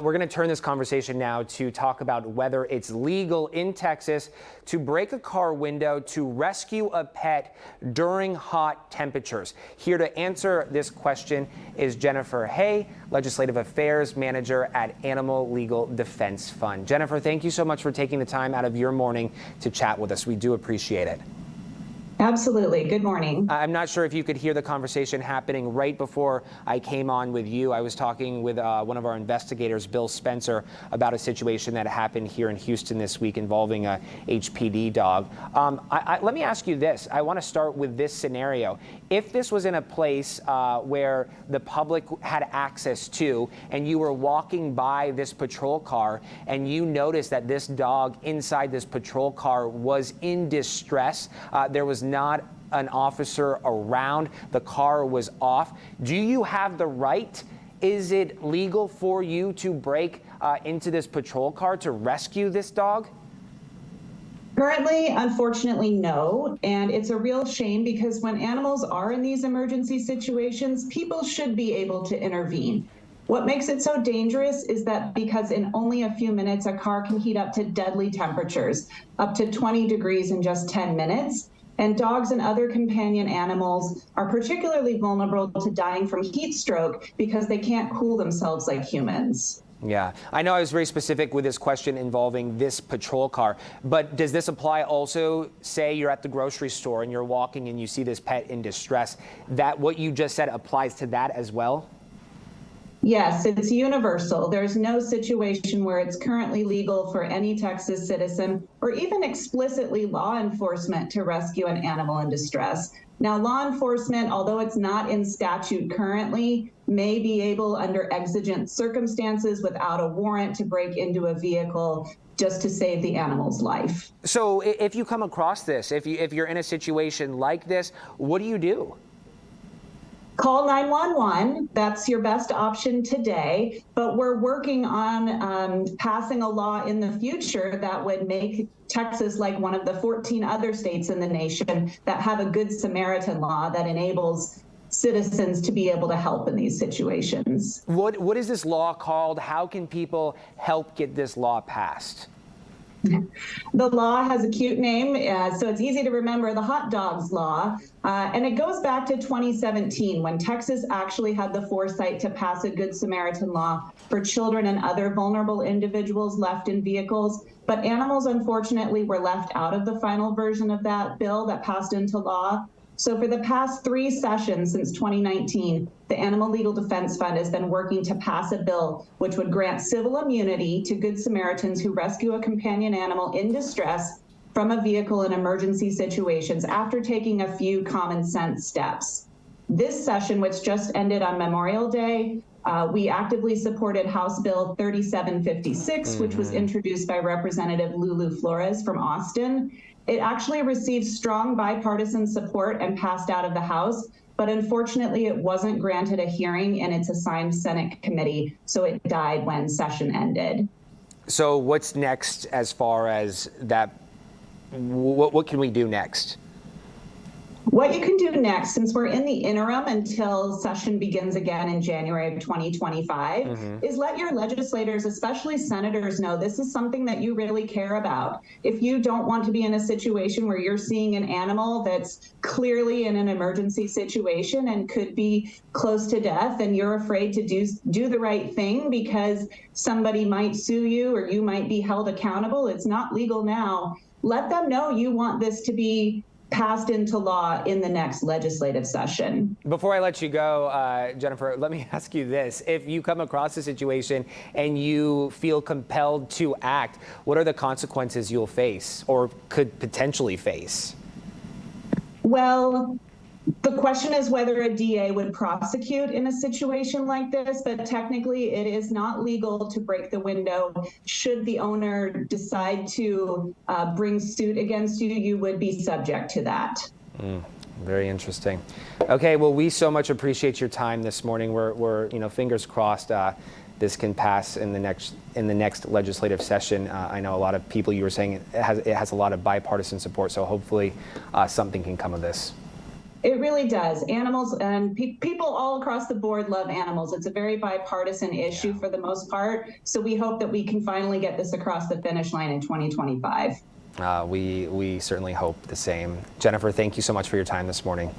We're going to turn this conversation now to talk about whether it's legal in Texas to break a car window to rescue a pet during hot temperatures. Here to answer this question is Jennifer Hauge, Legislative Affairs Manager at Animal Legal Defense Fund. Jennifer, thank you so much for taking the time out of your morning to chat with us. We do appreciate it. Absolutely. Good morning. I'm not sure if you could hear the conversation happening right before I came on with you. I was talking with one of our investigators, Bill Spencer, about a situation that happened here in Houston this week involving a HPD dog. Let me ask you this. I want to start with this scenario. If this was in a place where the public had access to, and you were walking by this patrol car and you noticed that this dog inside this patrol car was in distress, there was not an officer around, the car was off, do you have the right? Is it legal for you to break into this patrol car to rescue this dog? Currently, unfortunately, no. And it's a real shame because when animals are in these emergency situations, people should be able to intervene. What makes it so dangerous is that because in only a few minutes, a car can heat up to deadly temperatures, up to 20 degrees in just 10 minutes. And dogs and other companion animals are particularly vulnerable to dying from heat stroke because they can't cool themselves like humans. Yeah, I know I was very specific with this question involving this patrol car, but does this apply also, say you're at the grocery store and you're walking and you see this pet in distress, that what you just said applies to that as well? Yes, it's universal. There's no situation where it's currently legal for any Texas citizen or even explicitly law enforcement to rescue an animal in distress. Now, law enforcement, although it's not in statute currently, may be able under exigent circumstances without a warrant to break into a vehicle just to save the animal's life. So if you come across this, if you're in a situation like this, what do you do? Call 911. That's your best option today. But we're working on passing a law in the future that would make Texas like one of the 14 other states in the nation that have a Good Samaritan law that enables citizens to be able to help in these situations. What is this law called? How can people help get this law passed? The law has a cute name, so it's easy to remember, the Hot Dogs Law. And it goes back to 2017 when Texas actually had the foresight to pass a Good Samaritan law for children and other vulnerable individuals left in vehicles. But animals, unfortunately, were left out of the final version of that bill that passed into law. So for the past 3 sessions since 2019, the Animal Legal Defense Fund has been working to pass a bill which would grant civil immunity to Good Samaritans who rescue a companion animal in distress from a vehicle in emergency situations after taking a few common sense steps. This session, which just ended on Memorial Day, we actively supported House Bill 3756, which was introduced by Representative Lulu Flores from Austin. It actually received strong bipartisan support and passed out of the House, but unfortunately it wasn't granted a hearing in its assigned Senate committee, so it died when session ended. So what's next as far as that? What can we do next? What you can do next, since we're in the interim until session begins again in January of 2025, is let your legislators, especially senators, know this is something that you really care about. If you don't want to be in a situation where you're seeing an animal that's clearly in an emergency situation and could be close to death, and you're afraid to do the right thing because somebody might sue you or you might be held accountable, it's not legal now. Let them know you want this to be passed into law in the next legislative session. Before I let you go, Jennifer, let me ask you this. If you come across a situation and you feel compelled to act, what are the consequences you'll face or could potentially face? Well, the question is whether a DA would prosecute in a situation like this, but technically it is not legal to break the window. Should the owner decide to bring suit against you, you would be subject to that. Very interesting. Okay, well, we so much appreciate your time this morning. We're fingers crossed this can pass in the next legislative session. I know a lot of people, you were saying it has a lot of bipartisan support, so hopefully something can come of this. It really does. Animals and people all across the board love animals. It's a very bipartisan issue for the most part. So we hope that we can finally get this across the finish line in 2025. We certainly hope the same. Jennifer, thank you so much for your time this morning.